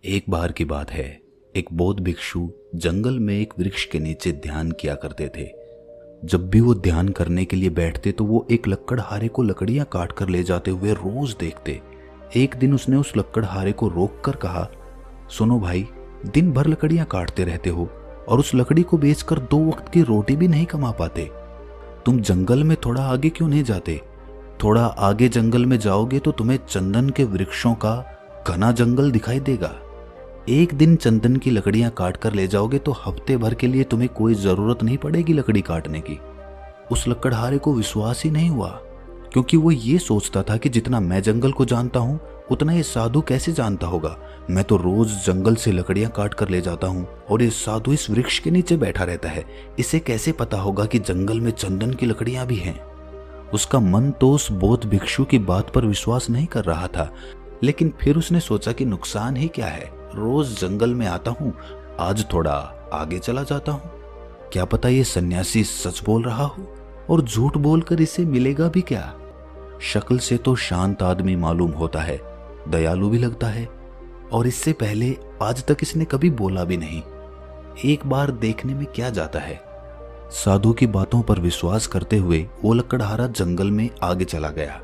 एक बार की बात है। एक बौद्ध भिक्षु जंगल में एक वृक्ष के नीचे ध्यान किया करते थे। जब भी वो ध्यान करने के लिए बैठते तो वो एक लकड़हारे को लकड़ियां काट कर ले जाते हुए रोज देखते। एक दिन उसने उस लकड़हारे को रोक कर कहा, सुनो भाई, दिन भर लकड़ियां काटते रहते हो और उस लकड़ी को बेचकर 2 वक्त की रोटी भी नहीं कमा पाते। तुम जंगल में थोड़ा आगे क्यों नहीं जाते? थोड़ा आगे जंगल में जाओगे तो तुम्हें चंदन के वृक्षों का घना जंगल दिखाई देगा। एक दिन चंदन की लकड़ियां काट कर ले जाओगे तो हफ्ते भर के लिए तुम्हें कोई जरूरत नहीं पड़ेगी लकड़ी काटने की। उस लकड़हारे को विश्वास ही नहीं हुआ, क्योंकि वो ये सोचता था कि जितना मैं जंगल को जानता हूँ उतना ये साधु कैसे जानता होगा। मैं तो रोज जंगल से लकड़ियां काट कर ले जाता हूँ और ये साधु इस वृक्ष के नीचे बैठा रहता है, इसे कैसे पता होगा कि जंगल में चंदन की लकड़ियां भी हैं। उसका मन तो उस बौद्ध भिक्षु की बात पर विश्वास नहीं कर रहा था, लेकिन फिर उसने सोचा कि नुकसान ही क्या है, रोज जंगल में आता हूँ, आज थोड़ा आगे चला जाता हूँ। क्या पता ये सन्यासी सच बोल रहा हो और झूठ बोलकर इसे मिलेगा भी क्या। शक्ल से तो शांत आदमी मालूम होता है, दयालु भी लगता है, और इससे पहले आज तक इसने कभी बोला भी नहीं। एक बार देखने में क्या जाता है। साधु की बातों पर विश्वास करते हुए वो लकड़हारा जंगल में आगे चला गया।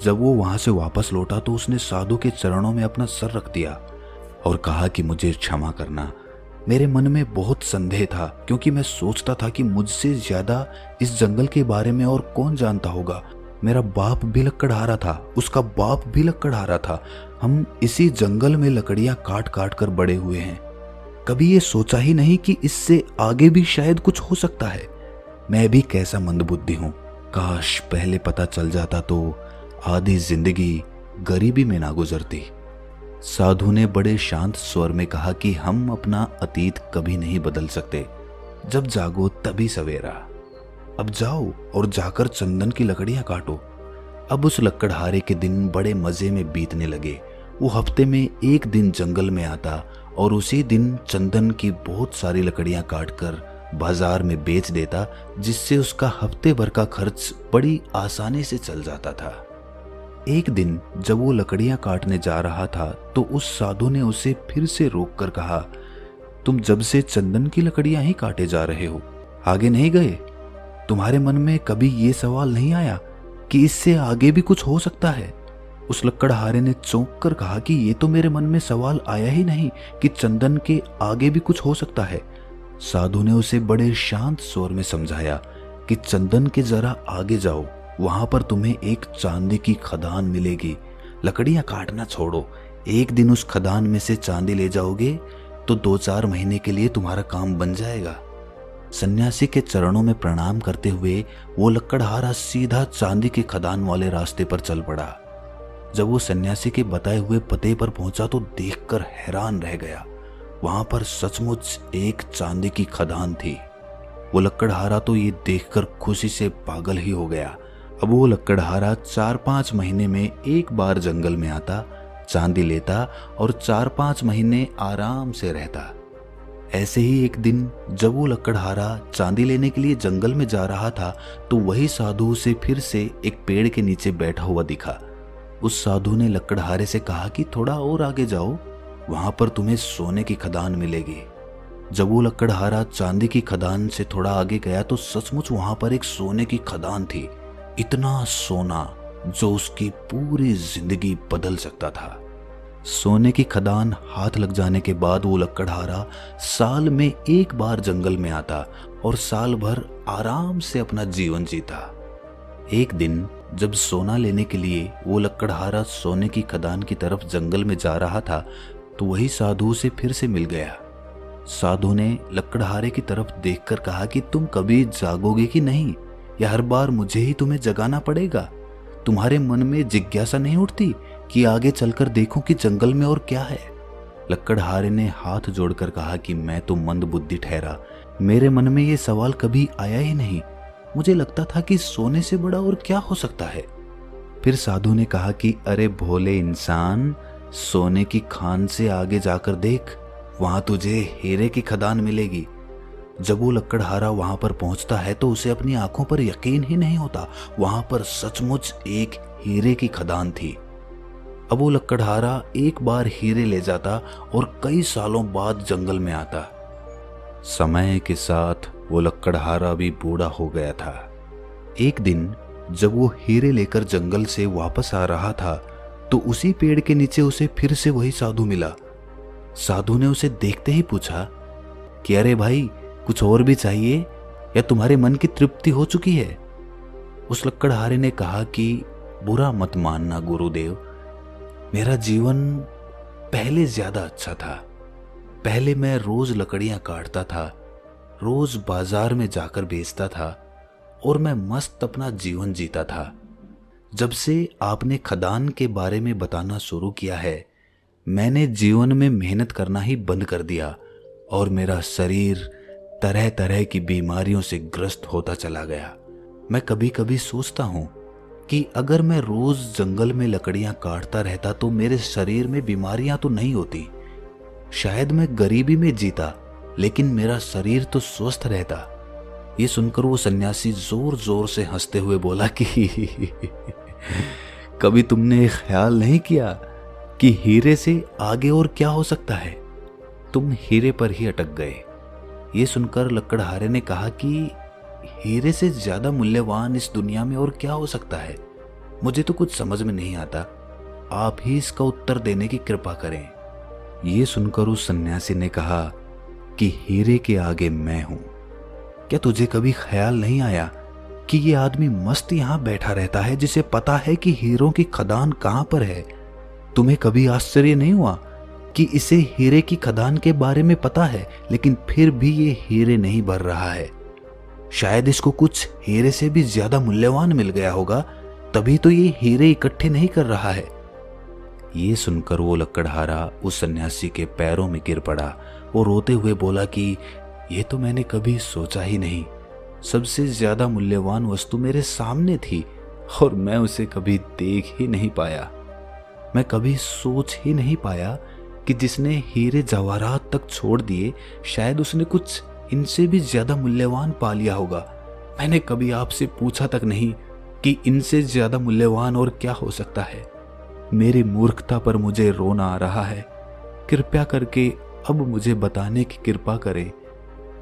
जब वो वहां से वापस लौटा तो उसने साधु के चरणों में अपना सर रख दिया और कहा कि मुझे क्षमा करना। मेरे मन में बहुत संदेह था, क्योंकि मैं सोचता था कि मुझसे ज्यादा इस जंगल के बारे में और कौन जानता होगा। मेरा बाप भी लकड़हारा था, उसका बाप भी लकड़हारा था। हम इसी जंगल में लकड़ियां काट काट कर बड़े हुए हैं। कभी ये सोचा ही नहीं कि इससे आगे भी शायद कुछ हो सकता है। मैं भी कैसा मंदबुद्धि हूँ। काश पहले पता चल जाता तो आधी जिंदगी गरीबी में ना गुजरती। साधु ने बड़े शांत स्वर में कहा कि हम अपना अतीत कभी नहीं बदल सकते, जब जागो तभी सवेरा। अब जाओ और जाकर चंदन की लकड़ियां काटो। अब उस लकड़हारे के दिन बड़े मजे में बीतने लगे। वो हफ्ते में एक दिन जंगल में आता और उसी दिन चंदन की बहुत सारी लकड़ियां काटकर बाजार में बेच देता, जिससे उसका हफ्ते भर का खर्च बड़ी आसानी से चल जाता था। एक दिन जब वो लकड़ियां काटने जा रहा था तो उस साधु ने उसे फिर से रोक कर कहा, तुम जब से चंदन की लकड़ियां ही काटे जा रहे हो, आगे नहीं गए? तुम्हारे मन में कभी ये सवाल नहीं आया कि इससे आगे भी कुछ हो सकता है? उस लकड़हारे ने चौंक कर कहा कि ये तो मेरे मन में सवाल आया ही नहीं कि चंदन के आगे भी कुछ हो सकता है। साधु ने उसे बड़े शांत स्वर में समझाया कि चंदन के जरा आगे जाओ, वहां पर तुम्हें एक चांदी की खदान मिलेगी। लकड़ियां काटना छोड़ो, एक दिन उस खदान में से चांदी ले जाओगे तो 2-4 महीने के लिए तुम्हारा काम बन जाएगा। सन्यासी के चरणों में प्रणाम करते हुए वो लकड़हारा सीधा चांदी की खदान वाले रास्ते पर चल पड़ा। जब वो सन्यासी के बताए हुए पते पर पहुंचा तो देखकर हैरान रह गया। वहां पर सचमुच एक चांदी की खदान थी। वो लकड़हारा तो ये देखकर खुशी से पागल ही हो गया। अब वो लकड़हारा 4-5 महीने में एक बार जंगल में आता, चांदी लेता और 4-5 महीने आराम से रहता। ऐसे ही एक दिन जब वो लकड़हारा चांदी लेने के लिए जंगल में जा रहा था तो वही साधु उसे फिर से एक पेड़ के नीचे बैठा हुआ दिखा। उस साधु ने लकड़हारे से कहा कि थोड़ा और आगे जाओ, वहां पर तुम्हें सोने की खदान मिलेगी। जब वो लकड़हारा चांदी की खदान से थोड़ा आगे गया तो सचमुच वहां पर एक सोने की खदान थी। इतना सोना जो उसकी पूरी जिंदगी बदल सकता था। सोने की खदान हाथ लग जाने के बाद वो लकड़हारा साल में एक बार जंगल में आता और साल भर आराम से अपना जीवन जीता। एक दिन जब सोना लेने के लिए वो लकड़हारा सोने की खदान की तरफ जंगल में जा रहा था तो वही साधु से फिर से मिल गया। साधु ने लकड़हारे की तरफ देखकर कहा कि तुम कभी जागोगे कि नहीं, या हर बार मुझे ही तुम्हें जगाना पड़ेगा? तुम्हारे मन में जिज्ञासा नहीं उठती कि आगे चलकर देखूं कि जंगल में और क्या है? लकड़हारे ने हाथ जोड़कर कहा कि मैं तो मंदबुद्धि ठहरा, मेरे मन में ये सवाल कभी आया ही नहीं। मुझे लगता था कि सोने से बड़ा और क्या हो सकता है। फिर साधु ने कहा कि अरे भोले इंसान, सोने की खान से आगे जाकर देख, वहां तुझे हीरे की खदान मिलेगी। जब वो लकड़हारा वहां पर पहुंचता है तो उसे अपनी आंखों पर यकीन ही नहीं होता। वहां पर सचमुच एक हीरे की खदान थी। अब वो लकड़हारा एक बार हीरे ले जाता और कई सालों बाद जंगल में आता। समय के साथ वो लकड़हारा भी बूढ़ा हो गया था। एक दिन जब वो हीरे लेकर जंगल से वापस आ रहा था तो उसी पेड़ के नीचे उसे फिर से वही साधु मिला। साधु ने उसे देखते ही पूछा कि अरे भाई, कुछ और भी चाहिए या तुम्हारे मन की तृप्ति हो चुकी है? उस लकड़हारे ने कहा कि बुरा मत मानना गुरुदेव, मेरा जीवन पहले ज्यादा अच्छा था। पहले मैं रोज लकड़ियां काटता था, रोज बाजार में जाकर बेचता था और मैं मस्त अपना जीवन जीता था। जब से आपने खदान के बारे में बताना शुरू किया है, मैंने जीवन में मेहनत करना ही बंद कर दिया और मेरा शरीर तरह तरह की बीमारियों से ग्रस्त होता चला गया। मैं कभी कभी सोचता हूँ कि अगर मैं रोज जंगल में लकड़ियां काटता रहता तो मेरे शरीर में बीमारियां तो नहीं होती। शायद मैं गरीबी में जीता लेकिन मेरा शरीर तो स्वस्थ रहता। ये सुनकर वो सन्यासी जोर जोर से हंसते हुए बोला कि कभी तुमने ख्याल नहीं किया कि हीरे से आगे और क्या हो सकता है? तुम हीरे पर ही अटक गए। ये सुनकर लकड़हारे ने कहा कि हीरे से ज्यादा मूल्यवान इस दुनिया में और क्या हो सकता है? मुझे तो कुछ समझ में नहीं आता। आप ही इसका उत्तर देने की कृपा करें। ये सुनकर उस सन्यासी ने कहा कि हीरे के आगे मैं हूं। क्या तुझे कभी ख्याल नहीं आया कि ये आदमी मस्त यहां बैठा रहता है जिसे पता है कि हीरों की खदान कहां पर है? तुम्हें कभी आश्चर्य नहीं हुआ कि इसे हीरे की खदान के बारे में पता है लेकिन फिर भी ये हीरे नहीं भर रहा है? शायद इसको कुछ हीरे से भी ज्यादा मूल्यवान मिल गया होगा, तभी तो ये हीरे इकट्ठे नहीं कर रहा है। ये सुनकर वो लकड़हारा उस सन्यासी के पैरों में गिर पड़ा और रोते हुए बोला कि ये तो मैंने कभी सोचा ही नहीं। सबसे ज्यादा मूल्यवान वस्तु मेरे सामने थी और मैं उसे कभी देख ही नहीं पाया। मैं कभी सोच ही नहीं पाया कि जिसने हीरे जवाहरात तक छोड़ दिए, शायद उसने कुछ इनसे भी ज्यादा मूल्यवान पा लिया होगा। मैंने कभी आपसे पूछा तक नहीं कि इनसे ज्यादा मूल्यवान और क्या हो सकता है। मेरी मूर्खता पर मुझे रोना आ रहा है। कृपया करके अब मुझे बताने की कृपा करें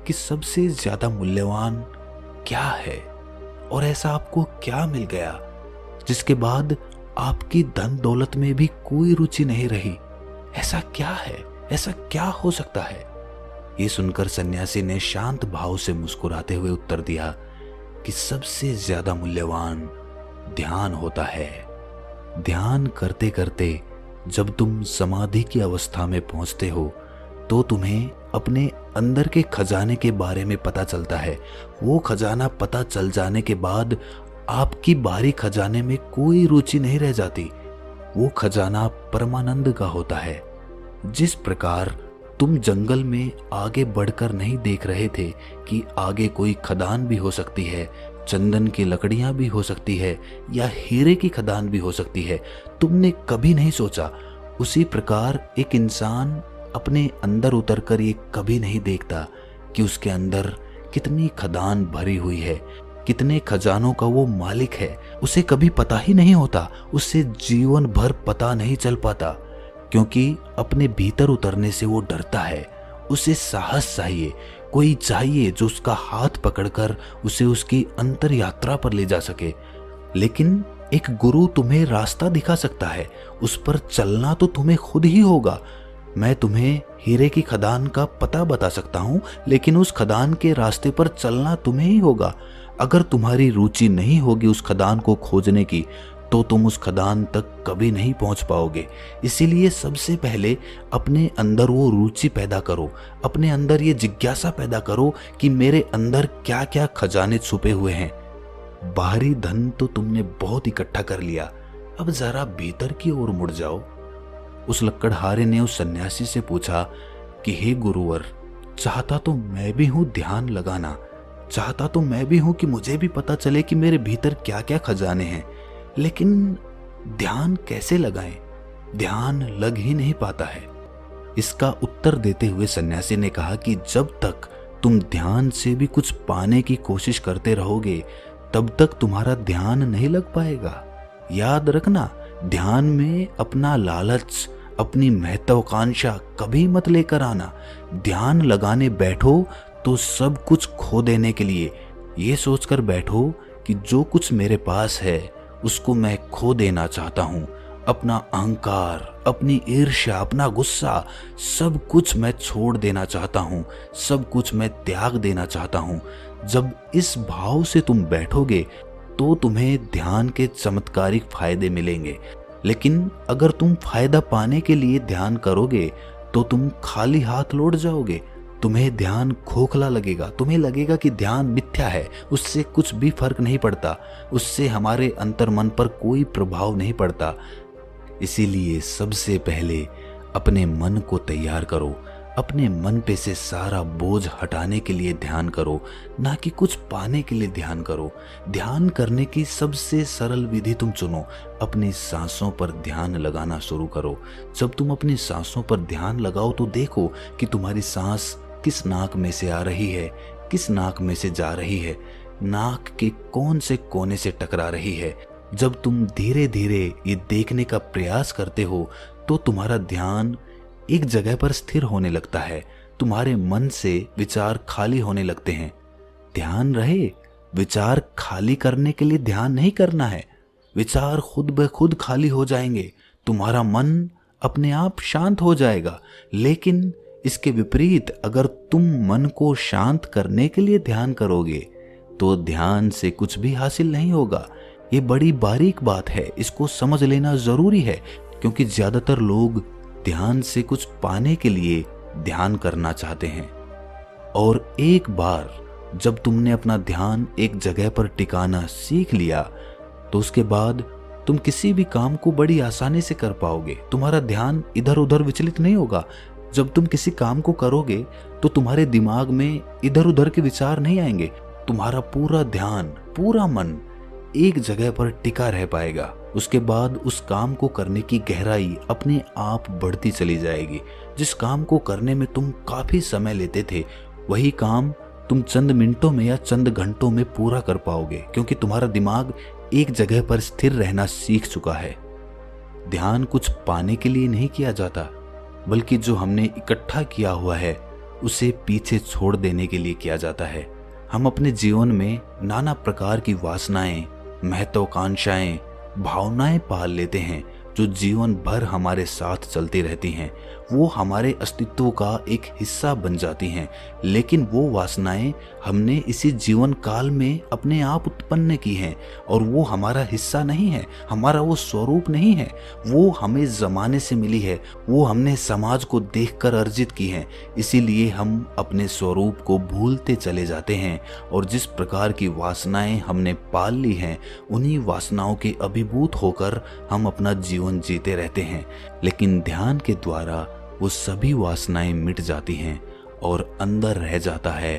कि सबसे ज्यादा मूल्यवान क्या है और ऐसा आपको क्या मिल गया जिसके बाद आपकी धन दौलत में भी कोई रुचि नहीं रही? ऐसा क्या है? ऐसा क्या हो सकता है? ये सुनकर सन्यासी ने शांत भाव से मुस्कुराते हुए उत्तर दिया कि सबसे ज्यादा मूल्यवान ध्यान होता है। ध्यान करते करते जब तुम समाधि की अवस्था में पहुंचते हो तो तुम्हें अपने अंदर के खजाने के बारे में पता चलता है। वो खजाना पता चल जाने के बाद आपकी बाहरी खजाने में कोई रुचि नहीं रह जाती। वो खजाना परमानंद का होता है। जिस प्रकार तुम जंगल में आगे बढ़कर नहीं देख रहे थे कि आगे कोई खदान भी हो सकती है, चंदन की लकड़ियां भी हो सकती है या हीरे की खदान भी हो सकती है, तुमने कभी नहीं सोचा। उसी प्रकार एक इंसान अपने अंदर उतरकर ये कभी नहीं देखता कि उसके अंदर कितनी खदान भरी हुई है, कितने खजानों का वो मालिक है। उसे कभी पता ही नहीं होता। उससे जीवन भर पता नहीं चल पाता क्योंकि अपने भीतर उतरने से वो डरता है। उसे साहस चाहिए, कोई चाहिए जो उसका हाथ पकड़कर उसे उसकी अंतर यात्रा पर ले जा सके। लेकिन एक गुरु तुम्हें रास्ता दिखा सकता है, उस पर चलना तो तुम्हें खुद ही होगा। मैं तुम्हें हीरे की खदान का पता बता सकता हूँ, लेकिन उस खदान के रास्ते पर चलना तुम्हें ही होगा। अगर तुम्हारी रुचि नहीं होगी उस खदान को खोजने की तो तुम उस खदान तक कभी नहीं पहुंच पाओगे। इसीलिए सबसे पहले अपने अंदर वो रुचि पैदा करो, अपने अंदर ये जिज्ञासा पैदा करो कि मेरे अंदर क्या क्या खजाने छुपे हुए हैं। बाहरी धन तो तुमने बहुत इकट्ठा कर लिया, अब जरा भीतर की ओर मुड़ जाओ। उस लकड़हारे ने उस सन्यासी से पूछा कि हे गुरुवर, चाहता तो मैं भी हूं ध्यान लगाना, चाहता तो मैं भी हूं कि मुझे भी पता चले कि मेरे भीतर क्या क्या खजाने हैं, लेकिन ध्यान कैसे लगाएं? ध्यान लग ही नहीं पाता है। इसका उत्तर देते हुए सन्यासी ने कहा कि जब तक तुम ध्यान से भी कुछ पाने की कोशिश करते रहोगे तब तक तुम्हारा ध्यान नहीं लग पाएगा। याद रखना, ध्यान में अपना लालच, अपनी महत्वाकांक्षा कभी मत लेकर आना। ध्यान लगाने बैठो तो सब कुछ खो देने के लिए ये सोचकर बैठो कि जो कुछ मेरे पास है उसको मैं खो देना चाहता हूँ। अपना अहंकार, अपनी ईर्ष्या, अपना गुस्सा, सब कुछ मैं छोड़ देना चाहता हूँ, सब कुछ मैं त्याग देना चाहता हूँ। जब इस भाव से तुम बैठोगे तो तुम्हें ध्यान के चमत्कारिक फायदे मिलेंगे। लेकिन अगर तुम फायदा पाने के लिए ध्यान करोगे तो तुम खाली हाथ लौट जाओगे। तुम्हें ध्यान खोखला लगेगा, तुम्हें लगेगा कि ध्यान मिथ्या है, उससे कुछ भी फर्क नहीं पड़ता, उससे हमारे अंतर्मन पर कोई प्रभाव नहीं पड़ता। इसीलिए सबसे पहले अपने मन को तैयार करो, अपने मन पे से सारा बोझ हटाने के लिए ध्यान करो, ना कि कुछ पाने के लिए ध्यान करो। ध्यान करने की सबसे सरल विधि तुम चुनो, अपनी सांसों पर ध्यान लगाना शुरू करो। जब तुम अपनी सांसों पर ध्यान लगाओ तो देखो कि तुम्हारी सांस किस नाक में से आ रही है, किस नाक में से जा रही है, नाक के कौन से कोने से टकरा रही है। जब तुम धीरे धीरे ये देखने का प्रयास करते हो तो तुम्हारा ध्यान एक जगह पर स्थिर होने लगता है, तुम्हारे मन से विचार खाली होने लगते हैं। ध्यान रहे, विचार खाली करने के लिए ध्यान नहीं करना है, विचार खुद ब खुद खाली हो जाएंगे, तुम्हारा मन अपने आप शांत हो जाएगा। लेकिन इसके विपरीत अगर तुम मन को शांत करने के लिए ध्यान करोगे तो ध्यान से कुछ भी हासिल नहीं होगा। ये बड़ी बारीक बात है, इसको समझ लेना जरूरी है, क्योंकि ज्यादातर लोग ध्यान से कुछ पाने के लिए ध्यान करना चाहते हैं। और एक बार जब तुमने अपना ध्यान एक जगह पर टिकाना सीख लिया तो उसके बाद तुम किसी भी काम को बड़ी आसानी से कर पाओगे। तुम्हारा ध्यान इधर उधर विचलित नहीं होगा। जब तुम किसी काम को करोगे तो तुम्हारे दिमाग में इधर उधर के विचार नहीं आएंगे, तुम्हारा पूरा ध्यान, पूरा मन एक जगह पर टिका रह पाएगा। उसके बाद उस काम को करने की गहराई अपने आप बढ़ती चली जाएगी। जिस काम को करने में तुम काफी समय लेते थे वही काम तुम चंद मिनटों में या चंद घंटों में पूरा कर पाओगे, क्योंकि तुम्हारा दिमाग एक जगह पर स्थिर रहना सीख चुका है। ध्यान कुछ पाने के लिए नहीं किया जाता, बल्कि जो हमने इकट्ठा किया हुआ है उसे पीछे छोड़ देने के लिए किया जाता है। हम अपने जीवन में नाना प्रकार की वासनाएं, महत्वाकांक्षाएं, भावनाएं पाल लेते हैं जो जीवन भर हमारे साथ चलती रहती हैं। वो हमारे अस्तित्व का एक हिस्सा बन जाती हैं, लेकिन वो वासनाएं हमने इसी जीवन काल में अपने आप उत्पन्न की हैं और वो हमारा हिस्सा नहीं है, हमारा वो स्वरूप नहीं है। वो हमें जमाने से मिली है, वो हमने समाज को देखकर अर्जित की हैं। इसीलिए हम अपने स्वरूप को भूलते चले जाते हैं और जिस प्रकार की वासनाएं हमने पाल ली हैं उन्हीं वासनाओं के अभिभूत होकर हम अपना जीवन जीते रहते हैं। लेकिन ध्यान के द्वारा वो सभी वासनाएं मिट जाती हैं और अंदर रह जाता है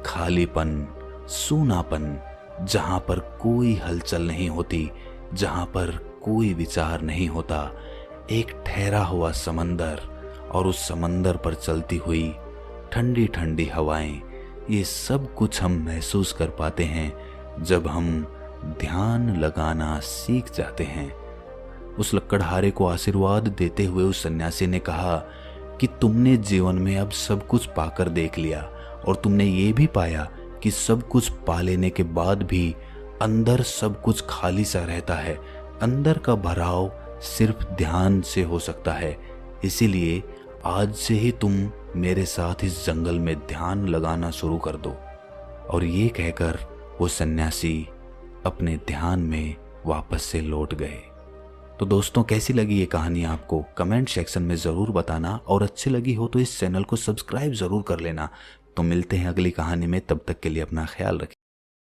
खालीपन, सूनापन, जहां पर कोई हलचल नहीं होती, जहां पर कोई विचार नहीं होता। एक ठहरा हुआ समंदर और उस समंदर पर चलती हुई ठंडी ठंडी हवाएं, ये सब कुछ हम महसूस कर पाते हैं जब हम ध्यान लगाना सीख जाते हैं। उस लकड़हारे को आशीर्वाद देते हुए उस सन्यासी ने कहा कि तुमने जीवन में अब सब कुछ पाकर देख लिया और तुमने ये भी पाया कि सब कुछ पा लेने के बाद भी अंदर सब कुछ खाली सा रहता है। अंदर का भराव सिर्फ ध्यान से हो सकता है। इसीलिए आज से ही तुम मेरे साथ इस जंगल में ध्यान लगाना शुरू कर दो। और ये कहकर वो सन्यासी अपने ध्यान में वापस से लौट गए। तो दोस्तों, कैसी लगी ये कहानी आपको कमेंट सेक्शन में ज़रूर बताना, और अच्छी लगी हो तो इस चैनल को सब्सक्राइब ज़रूर कर लेना। तो मिलते हैं अगली कहानी में, तब तक के लिए अपना ख्याल रखें।